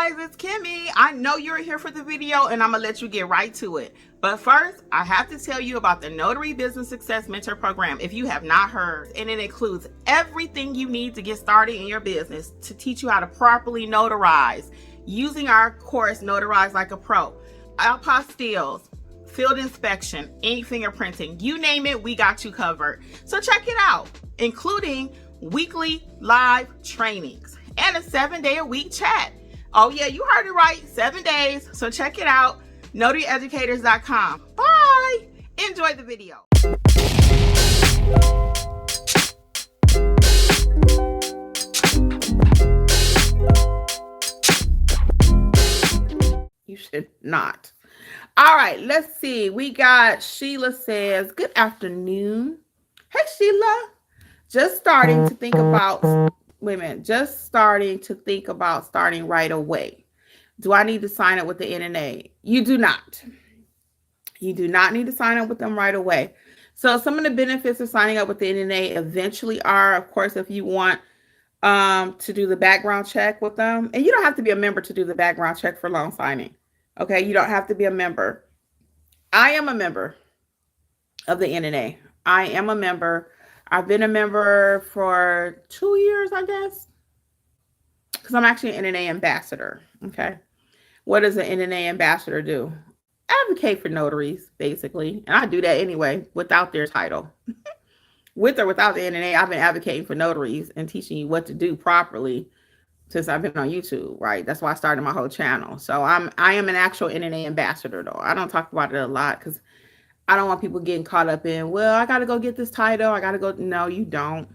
guys, it's Kimmi. I know you're here for the video and I'm gonna let you get right to it. But first, I have to tell you about the Notary Business Success Mentor Program if you have not heard. And it includes everything you need to get started in your business to teach you how to properly notarize using our course, Notarize Like a Pro. Apostilles, field inspection, ink fingerprinting, you name it, we got you covered. So check it out, including weekly live trainings and a 7-day-a-week chat. Oh yeah, you heard it right, 7 days. So check it out, notaryeducators.com. Bye. Enjoy the video. You should not. All right, let's see. We got Sheila says, good afternoon. Hey, Sheila. Just starting to think about, starting right away. Do I need to sign up with the NNA? You do not. You do not need to sign up with them right away. So some of the benefits of signing up with the NNA eventually are, of course, if you want to do the background check with them, and you don't have to be a member to do the background check for loan signing. Okay, you don't have to be a member. I am a member of the NNA. I am a member. I've been a member for 2 years, I guess, because I'm actually an NNA ambassador. Okay, what does an NNA ambassador do? Advocate for notaries, basically, and I do that anyway without their title. With or without the NNA, I've been advocating for notaries and teaching you what to do properly since I've been on YouTube, right? That's why I started my whole channel. So I am an actual NNA ambassador, though. I don't talk about it a lot because I don't want people getting caught up in, well, I got to go get this title. I got to go. No, you don't.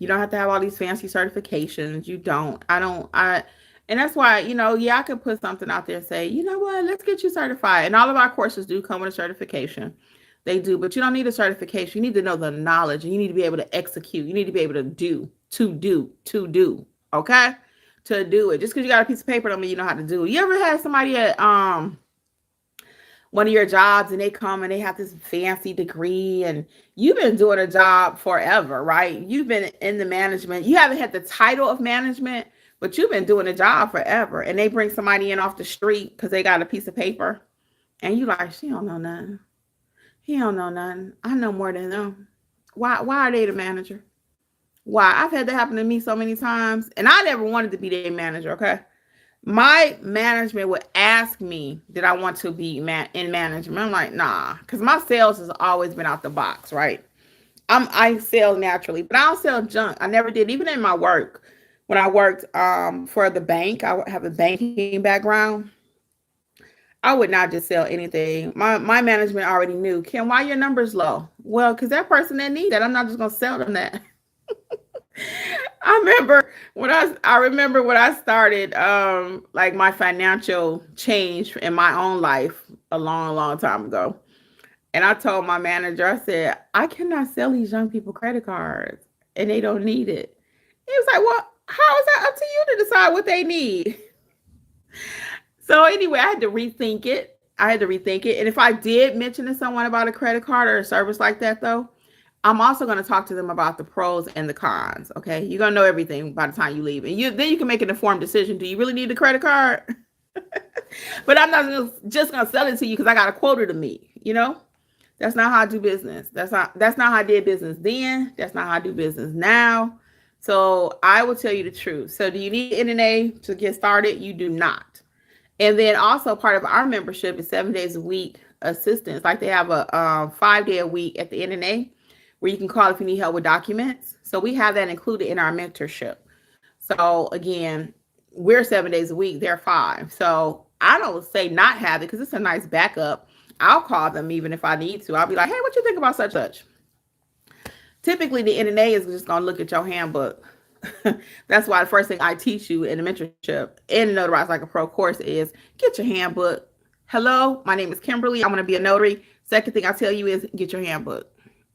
You don't have to have all these fancy certifications. You don't. And that's why, yeah, I could put something out there and say, you know what, let's get you certified. And all of our courses do come with a certification. They do, but you don't need a certification. You need to know the knowledge and you need to be able to execute. You need to be able to do, okay? To do it. Just because you got a piece of paper don't mean you know how to do it. You ever had somebody at one of your jobs and they come and they have this fancy degree and you've been doing a job forever, right? You've been in the management. You haven't had the title of management, but you've been doing a job forever. And they bring somebody in off the street because they got a piece of paper. And you like, she don't know nothing. He don't know nothing. I know more than them. Why are they the manager? Why? I've had that happen to me so many times. And I never wanted to be their manager, okay? My management would ask me, did I want to be in management? I'm like, nah, because my sales has always been out the box, right? I sell naturally, but I don't sell junk. I never did, even in my work. When I worked for the bank, I have a banking background. I would not just sell anything. My management already knew, Kim, why your numbers low? Well, because that person that need that, I'm not just going to sell them that. I remember when I started like my financial change in my own life a long time ago. And I told my manager, I said, I cannot sell these young people credit cards and they don't need it. He was like, well, how is that up to you to decide what they need? So anyway, I had to rethink it. And if I did mention to someone about a credit card or a service like that, though, I'm also going to talk to them about the pros and the cons. Okay. You're going to know everything by the time you leave. And then you can make an informed decision. Do you really need the credit card? But I'm not just going to sell it to you because I got a quota to meet. That's not how I do business. That's not how I did business then. That's not how I do business now. So I will tell you the truth. So do you need NNA to get started? You do not. And then also part of our membership is 7 days a week assistance. Like they have a 5-day a week at the NNA where you can call if you need help with documents. So we have that included in our mentorship. So again, we're 7 days a week, they're 5. So I don't say not have it because it's a nice backup. I'll call them even if I need to. I'll be like, hey, what you think about such? Typically, the NNA is just going to look at your handbook. That's why the first thing I teach you in the mentorship in the Notarize Like a Pro course is get your handbook. Hello, my name is Kimberly. I'm going to be a notary. Second thing I tell you is get your handbook.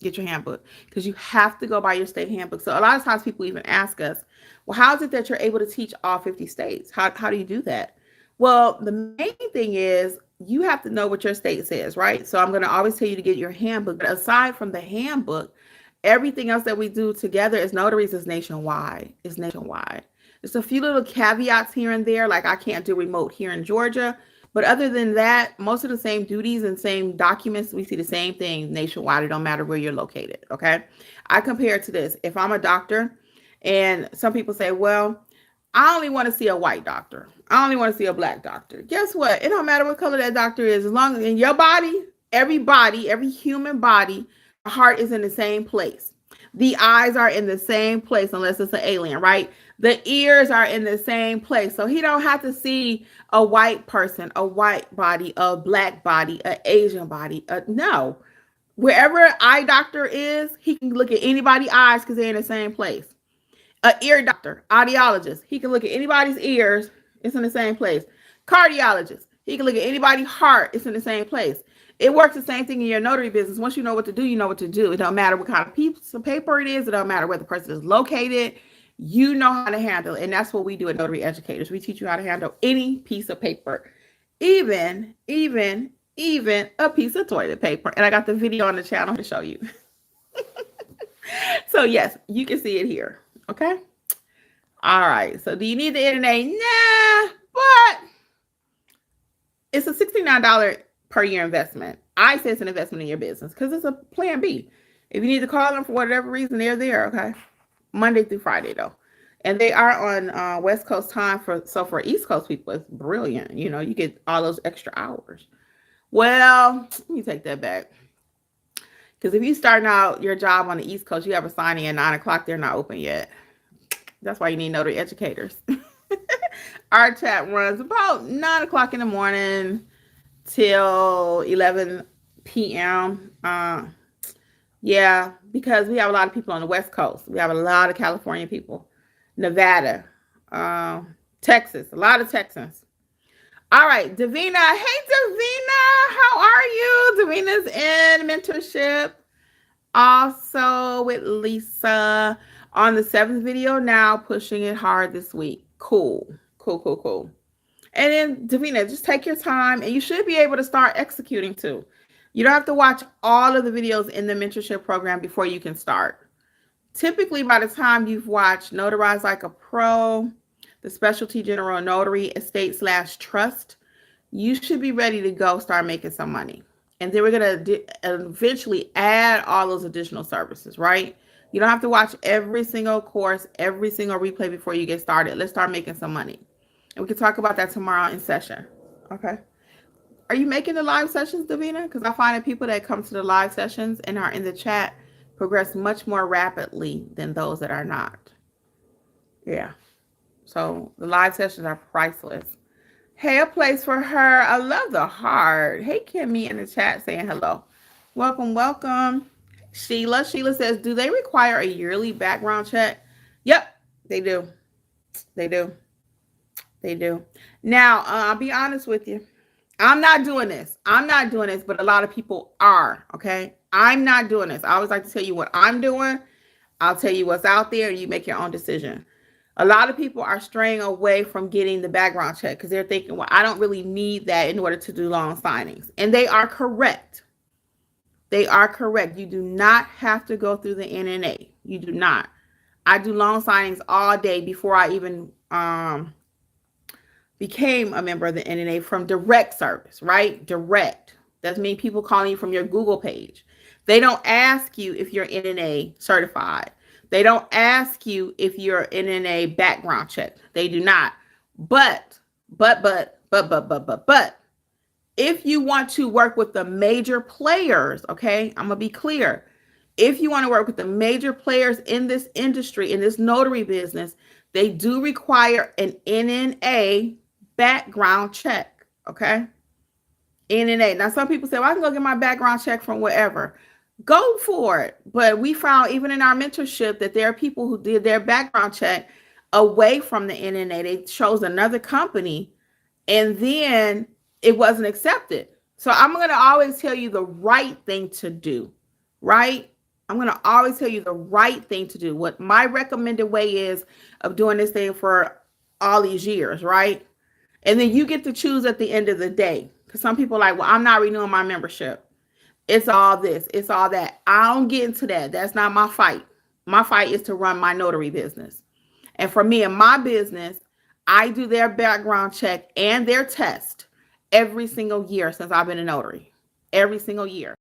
Get your handbook because you have to go by your state handbook. So a lot of times people even ask us, well, how is it that you're able to teach all 50 states? How do you do that? Well, the main thing is you have to know what your state says, right? So I'm going to always tell you to get your handbook. But aside from the handbook, everything else that we do together as notaries is nationwide. There's a few little caveats here and there, like I can't do remote here in Georgia. But other than that, most of the same duties and same documents, we see the same thing nationwide. It don't matter where you're located, okay? I compare it to this. If I'm a doctor, and some people say, well, I only want to see a white doctor. I only want to see a black doctor. Guess what? It don't matter what color that doctor is. As long as in your body, every human body, the heart is in the same place. The eyes are in the same place unless it's an alien, right? The ears are in the same place. So he don't have to see a white person, a white body, a black body, an Asian body. No. Wherever an eye doctor is, he can look at anybody's eyes because they're in the same place. An ear doctor, audiologist, he can look at anybody's ears. It's in the same place. Cardiologist, he can look at anybody's heart. It's in the same place. It works the same thing in your notary business. Once you know what to do, you know what to do. It don't matter what kind of piece of paper it is. It don't matter where the person is located. You know how to handle it. And that's what we do at Notary Educators. We teach you how to handle any piece of paper, even a piece of toilet paper. And I got the video on the channel to show you. So yes, you can see it here. Okay. All right. So do you need the NNA? Nah, but it's a $69 per year investment. I say it's an investment in your business because it's a plan B. If you need to call them for whatever reason, they're there. Okay. Monday through Friday though. And they are on West Coast time for East Coast people, it's brilliant. You know, you get all those extra hours. Well, let me take that back. Because if you're starting out your job on the East Coast, you have a signing at 9 o'clock, they're not open yet. That's why you need notary educators. Our chat runs about 9 o'clock in the morning till 11 p.m. Yeah, because we have a lot of people on the West Coast. We have a lot of California people, Nevada, Texas, a lot of Texans. All right, Davina. Hey, Davina. How are you? Davina's in mentorship. Also with Lisa on the 7th video now, pushing it hard this week. Cool. And then, Davina, just take your time, and you should be able to start executing too. You don't have to watch all of the videos in the mentorship program before you can start. Typically, by the time you've watched Notarize Like a Pro, the Specialty General Notary, Estate/Trust, you should be ready to go start making some money. And then we're going to eventually add all those additional services, right? You don't have to watch every single course, every single replay before you get started. Let's start making some money. And we can talk about that tomorrow in session. Okay. Are you making the live sessions, Davina? Because I find that people that come to the live sessions and are in the chat progress much more rapidly than those that are not. Yeah. So the live sessions are priceless. Hey, a place for her. I love the heart. Hey, Kimmi in the chat saying hello. Welcome. Sheila says, do they require a yearly background check? Yep, they do. Now, I'll be honest with you. I'm not doing this, but a lot of people are, okay? I'm not doing this. I always like to tell you what I'm doing. I'll tell you what's out there, and you make your own decision. A lot of people are straying away from getting the background check because they're thinking, well, I don't really need that in order to do loan signings. And they are correct. You do not have to go through the NNA. You do not. I do loan signings all day before I even became a member of the NNA from direct service, right? Direct. That means people calling you from your Google page. They don't ask you if you're NNA certified. They don't ask you if you're NNA background check. They do not. But, if you want to work with the major players, okay, I'm going to be clear. If you want to work with the major players in this industry, in this notary business, they do require an NNA background check, okay? NNA. Now, some people say, well, I can go get my background check from wherever. Go for it. But we found even in our mentorship that there are people who did their background check away from the NNA. They chose another company and then it wasn't accepted. So I'm going to always tell you the right thing to do, right? I'm going to always tell you the right thing to do. What my recommended way is of doing this thing for all these years, right? And then you get to choose at the end of the day. Because some people are like, well, I'm not renewing my membership. It's all this, it's all that. I don't get into that. That's not my fight. My fight is to run my notary business. And for me and my business, I do their background check and their test every single year since I've been a notary. Every single year.